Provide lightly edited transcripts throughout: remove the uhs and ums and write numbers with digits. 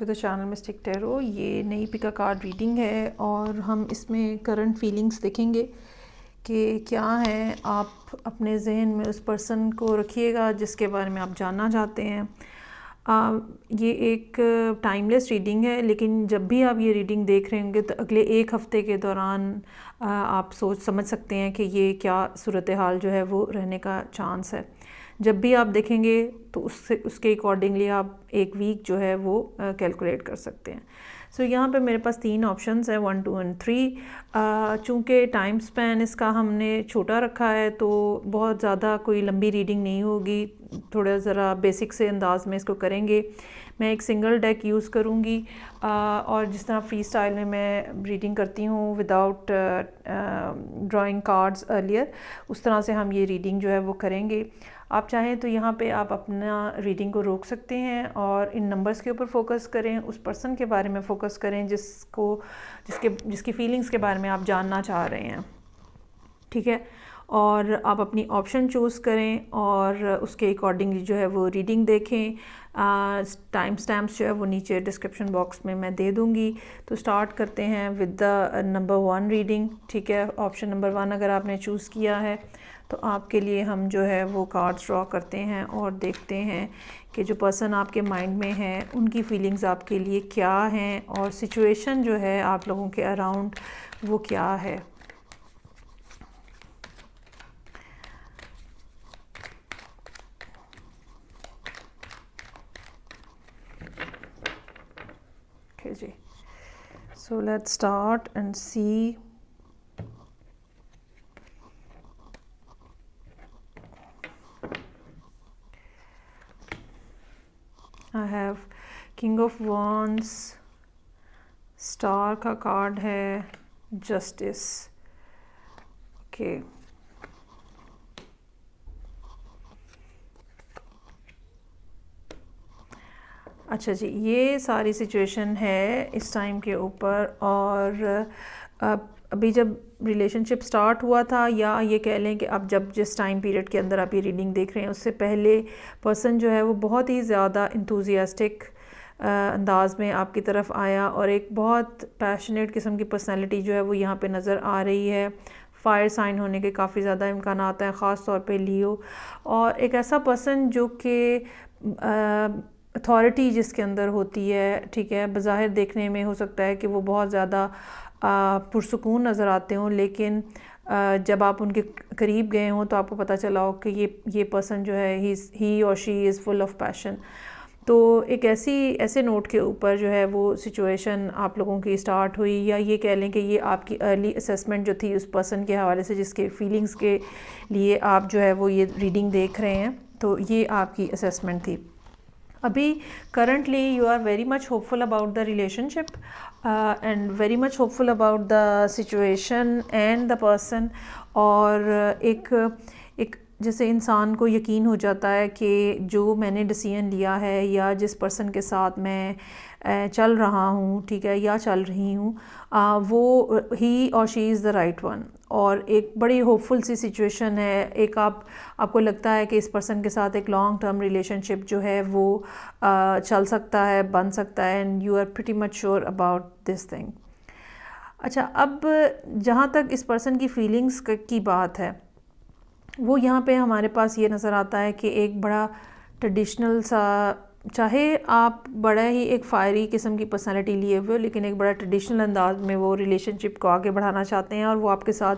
The channel mistake tarot. ये नई पिका card reading है और हम इसमें करंट फीलिंग्स देखेंगे कि क्या है। आप अपने जहन में उस पर्सन को रखिएगा जिसके बारे में आप जानना चाहते हैं। ये एक टाइमलेस रीडिंग है, लेकिन जब भी आप ये रीडिंग देख रहे होंगे तो अगले एक हफ़्ते के दौरान आप सोच समझ सकते हैं कि ये क्या सूरत हाल जो है वो रहने का चांस है। जब भी आप देखेंगे तो उसके अकॉर्डिंगली आप एक वीक जो है वो कैलकुलेट कर सकते हैं। सो यहाँ पे मेरे पास 3 ऑप्शंस हैं, 1, 2 एंड 3। चूँकि टाइम स्पैन इसका हमने छोटा रखा है तो बहुत ज़्यादा कोई लंबी रीडिंग नहीं होगी, थोड़ा ज़रा बेसिक से अंदाज में इसको करेंगे। मैं एक सिंगल डेक यूज़ करूँगी और जिस तरह फ्री स्टाइल में मैं रीडिंग करती हूँ विदाउट ड्राइंग कार्ड्स अर्लियर, उस तरह से हम ये रीडिंग जो है वो करेंगे। आप चाहें तो यहाँ पे आप अपना रीडिंग को रोक सकते हैं और इन नंबर्स के ऊपर फोकस करें, उस पर्सन के बारे में फ़ोकस करें जिसकी फीलिंग्स के बारे में आप जानना चाह रहे हैं, ठीक है। और आप अपनी ऑप्शन चूज़ करें और उसके अकॉर्डिंगली जो है वो रीडिंग देखें। टाइम स्टैम्प्स जो है वो नीचे डिस्क्रिप्शन बॉक्स में मैं दे दूँगी। तो स्टार्ट करते हैं विद द नंबर 1 रीडिंग, ठीक है। ऑप्शन नंबर 1 अगर आपने चूज़ किया है तो आपके लिए हम जो है वो कार्ड्स ड्रॉ करते हैं और देखते हैं कि जो पर्सन आपके माइंड में है उनकी फीलिंग्स आपके लिए क्या हैं और सिचुएशन जो है आप लोगों के अराउंड वो क्या है। Okay जी, so let's start and see. I have king of wands, star का कार्ड है, जस्टिस, ओके। अच्छा जी, ये सारी सिचुएशन है इस टाइम के ऊपर। और अभी जब रिलेशनशिप स्टार्ट हुआ था, या ये कह लें कि अब जब जिस टाइम पीरियड के अंदर आप ये रीडिंग देख रहे हैं उससे पहले पर्सन जो है वो बहुत ही ज़्यादा इंथुजियास्टिक अंदाज में आपकी तरफ आया और एक बहुत पैशनेट किस्म की पर्सनैलिटी जो है वो यहाँ पे नज़र आ रही है। फायर साइन होने के काफ़ी ज़्यादा इम्कान आता है, ख़ास तौर पे लियो। और एक ऐसा पर्सन जो कि अथॉरिटी जिसके अंदर होती है, ठीक है। बज़ाहिर देखने में हो सकता है कि वो बहुत ज़्यादा पुरसुकून नज़र आते हों, लेकिन जब आप उनके करीब गए हों तो आपको पता चला हो कि ये पर्सन जो है ही और she is full of passion. तो एक ऐसे नोट के ऊपर जो है वो सिचुएशन आप लोगों की स्टार्ट हुई, या ये कह लें कि ये आपकी अर्ली असेसमेंट जो थी उस पर्सन के हवाले से जिसके फीलिंग्स के लिए आप जो है वो ये रीडिंग देख रहे हैं, तो ये आपकी असेसमेंट थी। अभी currently you are very much hopeful about the relationship and very much hopeful about the situation and the person. और एक जैसे इंसान को यकीन हो जाता है कि जो मैंने डिसीजन लिया है या जिस पर्सन के साथ मैं चल रहा हूँ, ठीक है, या चल रही हूँ, वो ही और she is the right one. और एक बड़ी होपफुल सी सिचुएशन है। एक आपको लगता है कि इस पर्सन के साथ एक लॉन्ग टर्म रिलेशनशिप जो है वो चल सकता है, बन सकता है, and you are pretty much sure about this thing. अच्छा, अब जहाँ तक इस पर्सन की फीलिंग्स की बात है, वो यहाँ पे हमारे पास ये नज़र आता है कि एक बड़ा ट्रेडिशनल सा, चाहे आप बड़ा ही एक फायरी किस्म की पर्सनालिटी लिए हुए हो, लेकिन एक बड़ा ट्रेडिशनल अंदाज में वो रिलेशनशिप को आगे बढ़ाना चाहते हैं और वो आपके साथ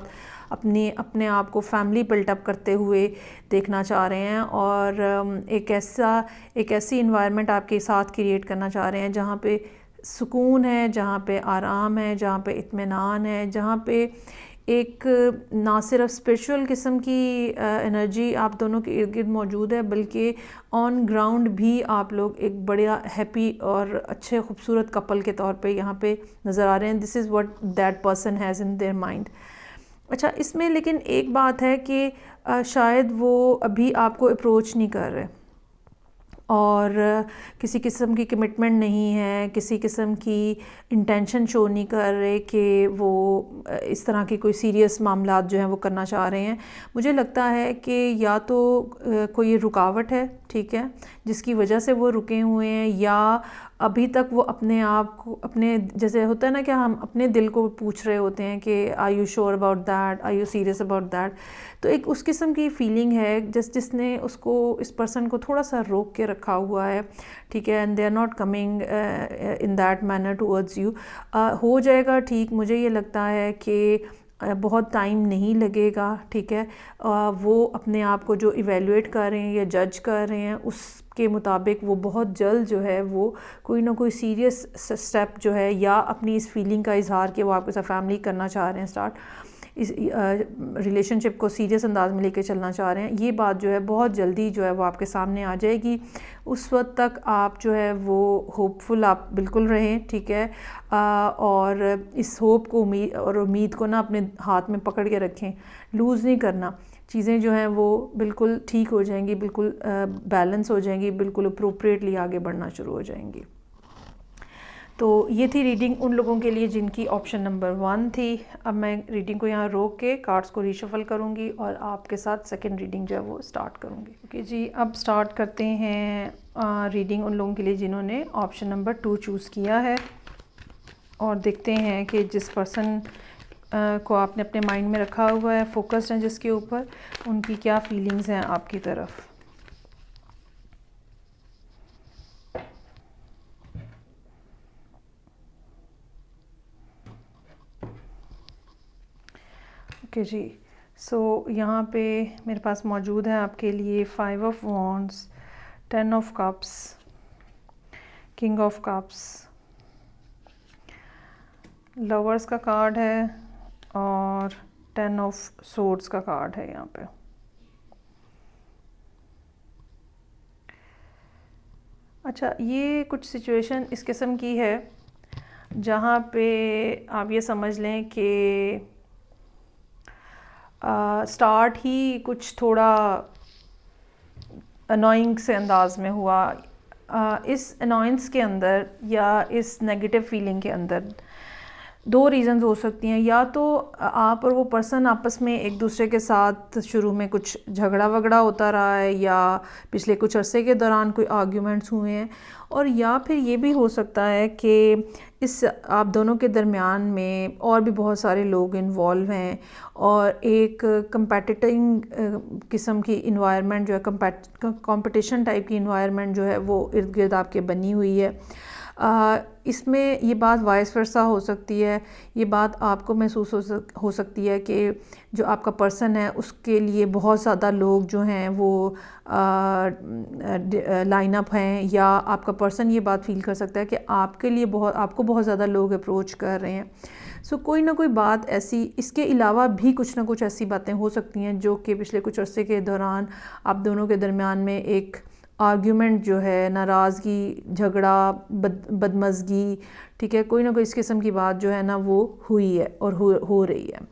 अपने आप को फैमिली बिल्टअप करते हुए देखना चाह रहे हैं। और एक ऐसी इन्वायरमेंट आपके साथ क्रिएट करना चाह रहे हैं जहाँ पे सुकून है, जहाँ पे आराम है, जहाँ पे इत्मीनान है, जहाँ पे एक ना सिर्फ स्पिरिचुअल किस्म की एनर्जी आप दोनों के इर्द गिर्द मौजूद है, बल्कि ऑन ग्राउंड भी आप लोग एक बड़ा हैप्पी और अच्छे खूबसूरत कपल के तौर पे यहाँ पे नज़र आ रहे हैं। This is what that person has in their mind. अच्छा, इसमें लेकिन एक बात है कि शायद वो अभी आपको अप्रोच नहीं कर रहे, और किसी किस्म की कमिटमेंट नहीं है, किसी किस्म की इंटेंशन शो नहीं कर रहे कि वो इस तरह की कोई सीरियस मामलात जो हैं वो करना चाह रहे हैं। मुझे लगता है कि या तो कोई रुकावट है, ठीक है, जिसकी वजह से वो रुके हुए हैं, या अभी तक वो अपने आप को, अपने जैसे होता है ना कि हम अपने दिल को पूछ रहे होते हैं कि are you sure about that, are you serious about that. तो एक उस किस्म की फ़ीलिंग है जिसने उसको, इस पर्सन को थोड़ा सा रोक के रखा हुआ है, ठीक है, and they are not coming in that manner towards you. हो जाएगा ठीक, मुझे ये लगता है कि बहुत टाइम नहीं लगेगा, ठीक है। वो अपने आप को जो इवेलुएट कर रहे हैं या जज कर रहे हैं उसके मुताबिक वो बहुत जल्द जो है वो कोई ना कोई सीरियस स्टेप जो है, या अपनी इस फीलिंग का इजहार कि वो आपके साथ फैमिली करना चाह रहे हैं स्टार्ट, इस रिलेशनशिप को सीरियस अंदाज में लेके चलना चाह रहे हैं, ये बात जो है बहुत जल्दी जो है वो आपके सामने आ जाएगी। उस वक्त तक आप जो है वो होपफुल आप बिल्कुल रहें, ठीक है। और इस होप को, उम्मीद को ना अपने हाथ में पकड़ के रखें, लूज़ नहीं करना। चीज़ें जो हैं वो बिल्कुल ठीक हो जाएंगी, बिल्कुल बैलेंस हो जाएंगी, बिल्कुल अप्रोप्रिएटली आगे बढ़ना शुरू हो जाएंगी। तो ये थी रीडिंग उन लोगों के लिए जिनकी ऑप्शन नंबर 1 थी। अब मैं रीडिंग को यहाँ रोक के कार्ड्स को रीशफल करूँगी और आपके साथ सेकंड रीडिंग जो है वो स्टार्ट करूँगी। ओके जी, अब स्टार्ट करते हैं रीडिंग उन लोगों के लिए जिन्होंने ऑप्शन नंबर 2 चूज़ किया है, और देखते हैं कि जिस पर्सन को आपने अपने माइंड में रखा हुआ है, फोकस्ड हैं जिसके ऊपर, उनकी क्या फीलिंग्स हैं आपकी तरफ। ओके जी, सो यहाँ पे मेरे पास मौजूद है आपके लिए 5 of wands, 10 of cups, king of cups, lovers का कार्ड है और 10 ऑफ सोर्ड्स का कार्ड है यहाँ पे। अच्छा, ये कुछ सिचुएशन इस किस्म की है जहाँ पे आप ये समझ लें कि स्टार्ट ही कुछ थोड़ा अनोइंग से अंदाज में हुआ। इस अनोइंस के अंदर या इस नेगेटिव फीलिंग के अंदर 2 रीज़न्स हो सकती हैं। या तो आप और वो पर्सन आपस में एक दूसरे के साथ शुरू में कुछ झगड़ा वगड़ा होता रहा है, या पिछले कुछ अरसे के दौरान कोई आर्ग्यूमेंट्स हुए हैं, और या फिर ये भी हो सकता है कि इस आप दोनों के दरमियान में और भी बहुत सारे लोग इन्वॉल्व हैं, और एक कंपेटिटिंग किस्म की इन्वायरमेंट जो है, कंपटीशन टाइप की इन्वायरमेंट जो है वो इर्द गिर्द आपके बनी हुई है। इसमें ये बात वाइस वर्सा हो सकती है। ये बात आपको महसूस हो सकती है कि जो आपका पर्सन है उसके लिए बहुत ज़्यादा लोग जो हैं वो लाइन अप हैं, या आपका पर्सन ये बात फील कर सकता है कि आपको बहुत ज़्यादा लोग अप्रोच कर रहे हैं। सो कोई ना कोई बात ऐसी, इसके अलावा भी कुछ ना कुछ ऐसी बातें हो सकती हैं जो कि पिछले कुछ अरसे के दौरान आप दोनों के दरमियान में एक आर्ग्यूमेंट जो है, नाराज़गी, झगड़ा, बदमज़गी, ठीक है, कोई ना कोई इस किस्म की बात जो है ना वो हुई है और हो रही है।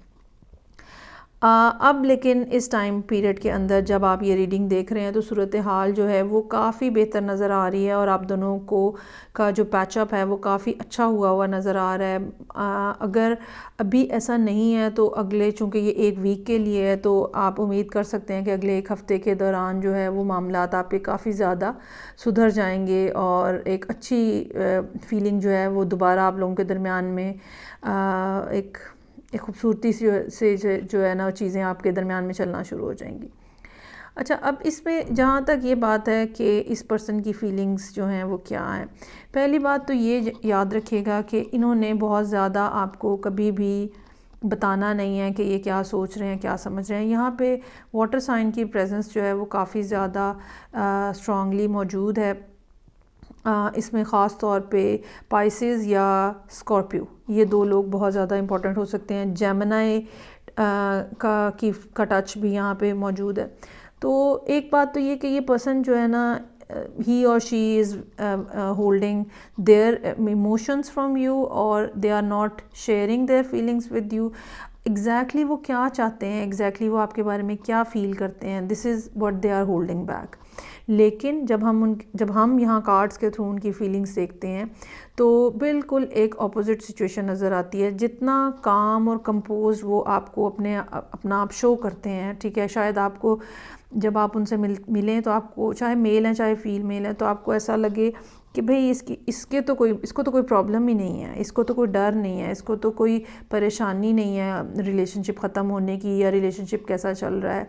अब लेकिन इस टाइम पीरियड के अंदर जब आप ये रीडिंग देख रहे हैं तो सूरत हाल जो है वो काफ़ी बेहतर नज़र आ रही है, और आप दोनों को का जो पैचअप है वो काफ़ी अच्छा हुआ नज़र आ रहा है। अगर अभी ऐसा नहीं है तो अगले, चूँकि ये 1 वीक के लिए है, तो आप उम्मीद कर सकते हैं कि अगले 1 हफ़्ते के दौरान जो है वो मामलात आपके काफ़ी ज़्यादा सुधर जाएंगे, और एक अच्छी फीलिंग जो है वो दोबारा आप लोगों के दरमियान में एक खूबसूरती से जो है ना चीज़ें आपके दरमियान में चलना शुरू हो जाएंगी। अच्छा, अब इसमें जहाँ तक ये बात है कि इस पर्सन की फ़ीलिंग्स जो हैं वो क्या हैं, पहली बात तो ये याद रखिएगा कि इन्होंने बहुत ज़्यादा आपको कभी भी बताना नहीं है कि ये क्या सोच रहे हैं, क्या समझ रहे हैं। यहाँ पे वाटर साइन की प्रेजेंस जो है वो काफ़ी ज़्यादा स्ट्रॉन्गली मौजूद है। इसमें ख़ास तौर पे पाइसेस या स्कॉर्पियो, ये 2 लोग बहुत ज़्यादा इंपॉर्टेंट हो सकते हैं। जेमिनी का टच भी यहाँ पे मौजूद है। तो एक बात तो ये कि ये पर्सन जो है ना, ही और she is holding their emotions from you, और they are not sharing their feelings with you. Exactly वो क्या चाहते हैं, एग्जैक्टली वो आपके बारे में क्या फ़ील करते हैं, this is what they are holding back. लेकिन जब हम यहाँ कार्ड्स के थ्रू उनकी फीलिंग्स देखते हैं तो बिल्कुल एक ऑपोजिट सिचुएशन नज़र आती है। जितना काम और कंपोज वो आपको अपना आप शो करते हैं, ठीक है, शायद आपको जब आप उनसे मिलें तो आपको, चाहे मेल हैं चाहे फीमेल हैं, तो आपको ऐसा लगे कि भाई इसको तो कोई प्रॉब्लम ही नहीं है, इसको तो कोई डर नहीं है, इसको तो कोई परेशानी नहीं है रिलेशनशिप ख़त्म होने की या रिलेशनशिप कैसा चल रहा है।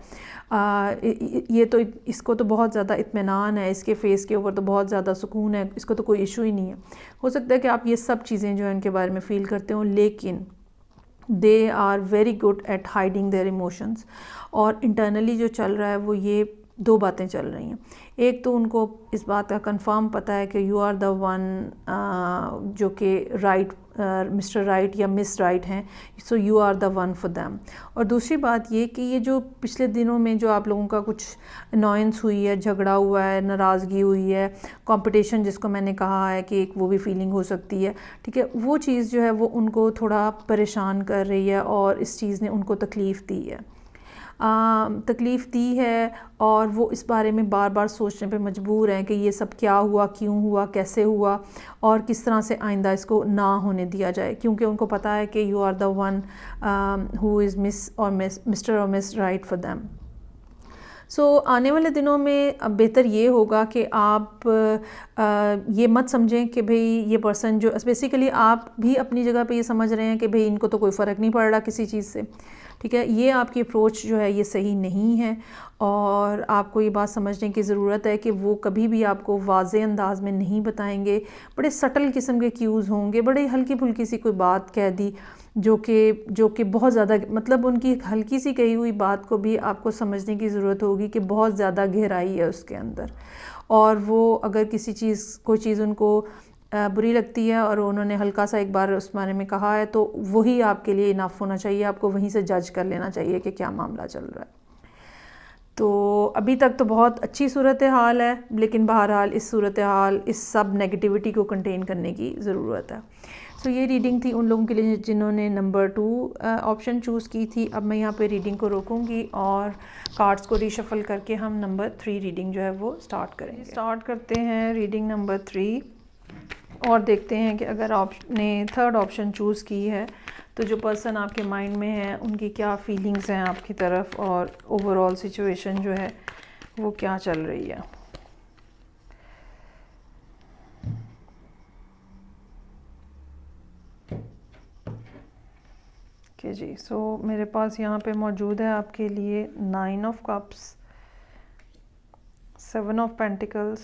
ये तो इसको तो बहुत ज़्यादा इत्मीनान है, इसके फेस के ऊपर तो बहुत ज़्यादा सुकून है, इसको तो कोई इशू ही नहीं है। हो सकता है कि आप ये सब चीज़ें जो है उनके बारे में फ़ील करते हो, लेकिन they are very good at hiding their emotions. और इंटरनली जो चल रहा है वो ये दो बातें चल रही हैं। एक तो उनको इस बात का कंफर्म पता है कि यू आर द वन जो कि राइट, मिस्टर राइट या मिस राइट हैं, so you are the one for them. और दूसरी बात ये कि ये जो पिछले दिनों में जो आप लोगों का कुछ अनॉयंस हुई है, झगड़ा हुआ है, नाराज़गी हुई है, कंपटीशन जिसको मैंने कहा है कि एक वो भी फीलिंग हो सकती है, ठीक है, वो चीज़ जो है वो उनको थोड़ा परेशान कर रही है और इस चीज़ ने उनको तकलीफ़ दी है, और वो इस बारे में बार बार सोचने पे मजबूर हैं कि ये सब क्या हुआ, क्यों हुआ, कैसे हुआ और किस तरह से आइंदा इसको ना होने दिया जाए, क्योंकि उनको पता है कि you are the one who is mister और miss right for them. So आने वाले दिनों में अब बेहतर ये होगा कि आप ये मत समझें कि भाई ये पर्सन जो बेसिकली आप भी अपनी जगह पे ये समझ रहे हैं कि भाई इनको तो कोई फ़र्क नहीं पड़ रहा किसी चीज़ से, ठीक है, ये आपकी अप्रोच जो है ये सही नहीं है। और आपको ये बात समझने की ज़रूरत है कि वो कभी भी आपको वाज़े अंदाज में नहीं बताएंगे, बड़े सटल किस्म के क्यूज़ होंगे, बड़ी हल्की फुल्की सी कोई बात कह दी जो कि बहुत ज़्यादा, मतलब उनकी हल्की सी कही हुई बात को भी आपको समझने की ज़रूरत होगी कि बहुत ज़्यादा गहराई है उसके अंदर। और वो अगर कोई चीज़ उनको बुरी लगती है और उन्होंने हल्का सा एक बार उस बारे में कहा है, तो वही आपके लिए इनफ होना चाहिए, आपको वहीं से जज कर लेना चाहिए कि क्या मामला चल रहा है। तो अभी तक तो बहुत अच्छी सूरत हाल है, लेकिन बहरहाल इस सूरत हाल, इस सब नेगेटिविटी को कंटेन करने की ज़रूरत है। सो ये रीडिंग थी उन लोगों के लिए जिन्होंने नंबर 2 ऑप्शन चूज़ की थी। अब मैं यहाँ पे रीडिंग को रोकूंगी और कार्ड्स को रीशफल करके हम नंबर 3 रीडिंग जो है वो स्टार्ट करेंगे। स्टार्ट करते हैं रीडिंग नंबर 3 और देखते हैं कि अगर आपने थर्ड ऑप्शन चूज़ की है तो जो पर्सन आपके माइंड में है उनकी क्या फीलिंग्स हैं आपकी तरफ और ओवरऑल सिचुएशन जो है वो क्या चल रही है। ओके जी, सो मेरे पास यहाँ पे मौजूद है आपके लिए 9 of cups, 7 of pentacles,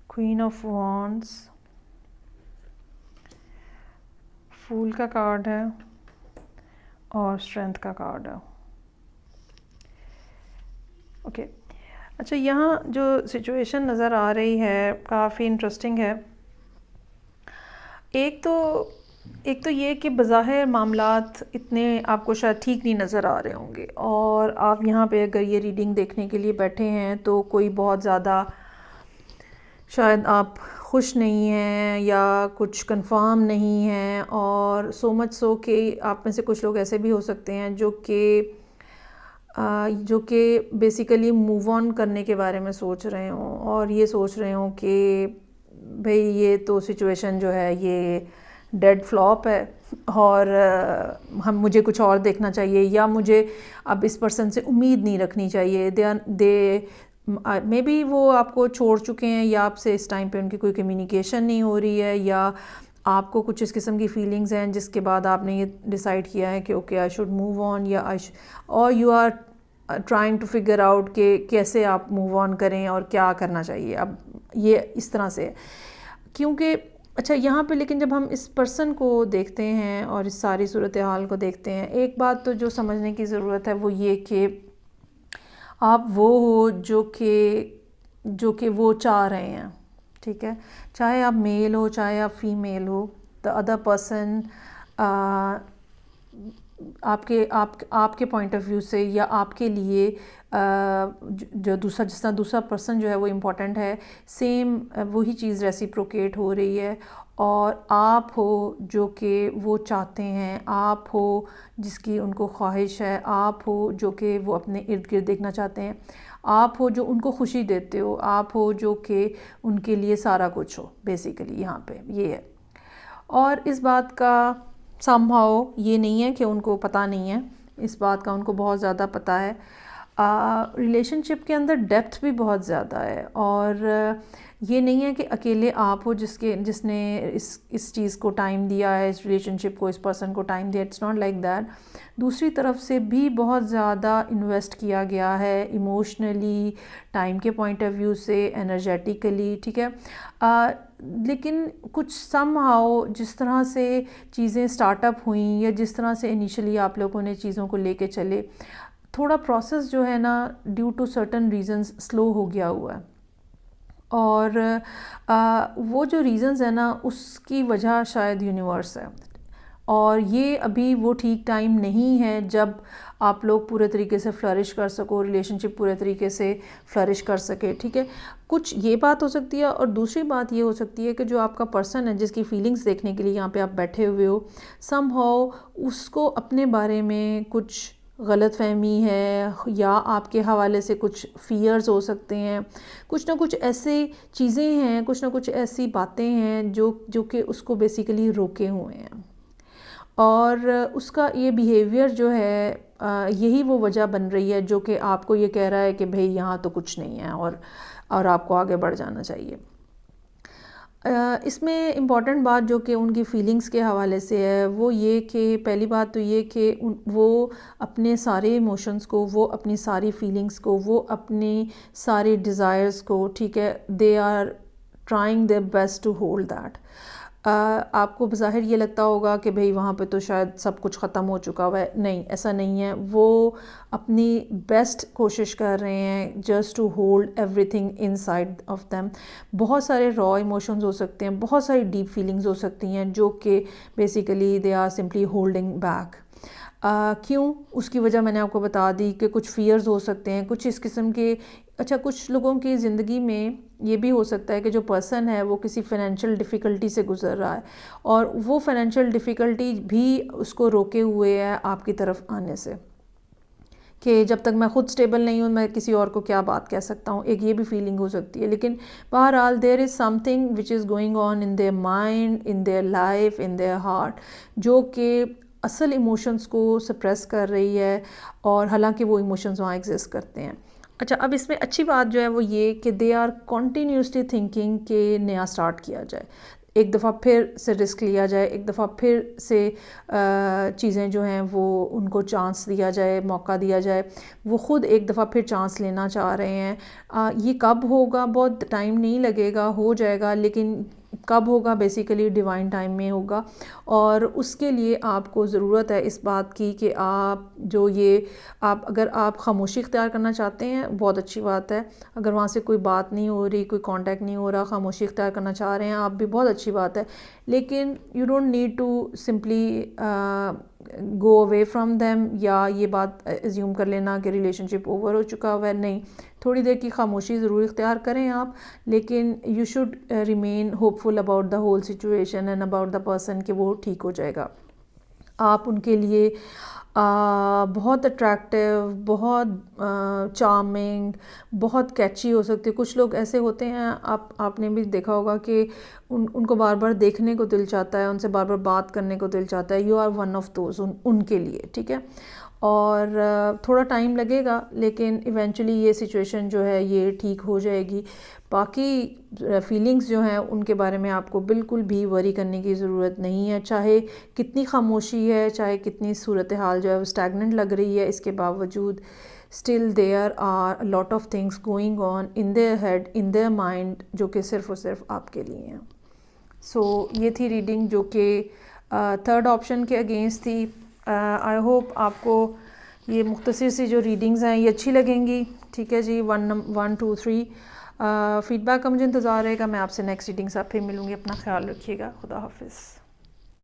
queen of wands, fool का कार्ड है और स्ट्रेंथ का कार्ड है। ओके, अच्छा, यहाँ जो सिचुएशन नज़र आ रही है काफ़ी इंटरेस्टिंग है। एक तो ये कि बज़ाहिर मामलात इतने आपको शायद ठीक नहीं नज़र आ रहे होंगे और आप यहाँ पे अगर ये रीडिंग देखने के लिए बैठे हैं तो कोई बहुत ज़्यादा शायद आप खुश नहीं हैं या कुछ कंफर्म नहीं हैं, और सो मच सो कि आप में से कुछ लोग ऐसे भी हो सकते हैं जो कि बेसिकली मूव ऑन करने के बारे में सोच रहे हों और ये सोच रहे हों कि भाई ये तो सिचुएशन जो है ये डेड फ्लॉप है और मुझे कुछ और देखना चाहिए या मुझे अब इस पर्सन से उम्मीद नहीं रखनी चाहिए। दे मे बी वो आपको छोड़ चुके हैं या आपसे इस टाइम पे उनकी कोई कम्युनिकेशन नहीं हो रही है या आपको कुछ इस किस्म की फीलिंग्स हैं जिसके बाद आपने ये डिसाइड किया है कि okay I should move on, या और you are trying to figure out कि कैसे आप मूव ऑन करें और क्या करना चाहिए। अब ये इस तरह से, क्योंकि अच्छा यहाँ पे लेकिन जब हम इस पर्सन को देखते हैं और इस सारी सूरत हाल को देखते हैं, एक बात तो जो समझने की ज़रूरत है वो ये कि आप वो हो जो कि वो चाह रहे हैं, ठीक है, चाहे आप मेल हो चाहे आप फीमेल हो, द अदर पर्सन आपके पॉइंट ऑफ व्यू से या आपके लिए जो दूसरा पर्सन जो है वो इम्पोर्टेंट है, सेम वही चीज़ रेसिप्रोकेट हो रही है और आप हो जो कि वो चाहते हैं, आप हो जिसकी उनको ख्वाहिश है, आप हो जो कि वो अपने इर्द गिर्द देखना चाहते हैं, आप हो जो उनको खुशी देते हो, आप हो जो कि उनके लिए सारा कुछ हो। बेसिकली यहाँ पे ये है। और इस बात का समहाउ ये नहीं है कि उनको पता नहीं है, इस बात का उनको बहुत ज़्यादा पता है। रिलेशनशिप के अंदर डेप्थ भी बहुत ज़्यादा है, और ये नहीं है कि अकेले आप हो जिसने इस चीज़ को टाइम दिया है, इस रिलेशनशिप को, इस पर्सन को टाइम दिया। It's not like that. दूसरी तरफ से भी बहुत ज़्यादा इन्वेस्ट किया गया है, इमोशनली, टाइम के पॉइंट ऑफ व्यू से, एनर्जेटिकली, ठीक है। लेकिन कुछ समहाउ जिस तरह से चीज़ें स्टार्टअप हुई या जिस तरह से इनिशियली आप लोगों ने चीज़ों को लेके चले, थोड़ा प्रोसेस जो है ना due to certain reasons slow हो गया हुआ है। और वो जो रीज़न्स है ना उसकी वजह शायद यूनिवर्स है, और ये अभी वो ठीक टाइम नहीं है जब आप लोग पूरे तरीके से फ्लरिश कर सको, रिलेशनशिप पूरे तरीके से फ्लरिश कर सके, ठीक है। कुछ ये बात हो सकती है, और दूसरी बात ये हो सकती है कि जो आपका पर्सन है जिसकी फीलिंग्स देखने के लिए यहाँ पे आप बैठे हुए हो, समहाउ उसको अपने बारे में कुछ गलतफहमी है, या आपके हवाले से कुछ फ़ियर्स हो सकते हैं, कुछ ना कुछ ऐसी चीज़ें हैं, कुछ ना कुछ ऐसी बातें हैं जो कि उसको बेसिकली रोके हुए हैं। और उसका ये बिहेवियर जो है यही वो वजह बन रही है जो कि आपको ये कह रहा है कि भाई यहाँ तो कुछ नहीं है, और आपको आगे बढ़ जाना चाहिए। इसमें इम्पॉर्टेंट बात जो कि उनकी फ़ीलिंग्स के हवाले से है वो ये कि पहली बात तो ये कि वो अपने सारे इमोशंस को, वो अपनी सारी फीलिंग्स को, वो अपनी सारी डिज़ायर्स को, ठीक है, they are trying their best to hold that. आपको बज़ाहिर ये लगता होगा कि भाई वहाँ पे तो शायद सब कुछ ख़त्म हो चुका हुआ है। नहीं, ऐसा नहीं है। वो अपनी बेस्ट कोशिश कर रहे हैं just to hold everything inside of them. बहुत सारे रॉ इमोशंस हो सकते हैं, बहुत सारी डीप फीलिंग्स हो सकती हैं जो कि basically they are simply holding back. क्यों? उसकी वजह मैंने आपको बता दी कि कुछ फ़ियर्स हो सकते हैं, कुछ इस किस्म के। अच्छा, कुछ लोगों की ज़िंदगी में ये भी हो सकता है कि जो पर्सन है वो किसी फ़ाइनेंशियल डिफ़िकल्टी से गुज़र रहा है, और वो फ़ाइनेंशियल डिफ़िकल्टी भी उसको रोके हुए है आपकी तरफ आने से, कि जब तक मैं ख़ुद स्टेबल नहीं हूँ मैं किसी और को क्या बात कह सकता हूँ। एक ये भी फीलिंग हो सकती है। लेकिन बहरहाल there is something which is going on in their mind, in their life, in their heart, जो कि असल इमोशंस को सप्रेस कर रही है, और हालांकि वो इमोशंस वहाँ एग्जिस्ट करते हैं। अच्छा, अब इसमें अच्छी बात जो है वो ये कि दे आर कॉन्टीन्यूसली थिंकिंग कि नया स्टार्ट किया जाए, एक दफ़ा फिर से रिस्क लिया जाए, एक दफ़ा फिर से चीज़ें जो हैं वो उनको चांस दिया जाए, मौका दिया जाए। वो ख़ुद एक दफ़ा फिर चांस लेना चाह रहे हैं। ये कब होगा? बहुत टाइम नहीं लगेगा, हो जाएगा, लेकिन कब होगा? बेसिकली डिवाइन टाइम में होगा। और उसके लिए आपको ज़रूरत है इस बात की कि अगर आप खामोशी इख्तियार करना चाहते हैं, बहुत अच्छी बात है। अगर वहाँ से कोई बात नहीं हो रही, कोई कांटेक्ट नहीं हो रहा, खामोशी इख्तियार करना चाह रहे हैं आप भी, बहुत अच्छी बात है। लेकिन you don't need to simply go away from them, या ये बात एज्यूम कर लेना कि रिलेशनशिप ओवर हो चुका हुआ है। नहीं, थोड़ी देर की खामोशी ज़रूर इख्तियार करें आप, लेकिन you should remain hopeful about the whole situation and about the person कि वो ठीक हो जाएगा। आप उनके लिए बहुत अट्रैक्टिव, बहुत चार्मिंग, बहुत कैची हो सकते हैं। कुछ लोग ऐसे होते हैं, आपने भी देखा होगा कि उनको बार बार देखने को दिल चाहता है, उनसे बार बार बात करने को दिल चाहता है। You are one of those उनके लिए, ठीक है। और थोड़ा टाइम लगेगा, लेकिन इवेंचुअली ये सिचुएशन जो है ये ठीक हो जाएगी। बाकी फीलिंग्स जो हैं उनके बारे में आपको बिल्कुल भी वरी करने की ज़रूरत नहीं है। चाहे कितनी खामोशी है, चाहे कितनी सूरत हाल जो है वो स्टैगनेंट लग रही है, इसके बावजूद still there are lot of things going on in their head, in their mind, जो कि सिर्फ़ और सिर्फ आपके लिए हैं। सो ये थी रीडिंग जो कि थर्ड ऑप्शन के अगेंस्ट थी। आई होप आपको ये मुख्तसर सी जो रीडिंग्स हैं ये अच्छी लगेंगी, ठीक है जी। 1, 2, 3 फ़ीडबैक का मुझे इंतज़ार रहेगा। मैं आपसे नेक्स्ट रीडिंग से फिर मिलूँगी। अपना ख्याल रखिएगा। खुदा हाफिज़।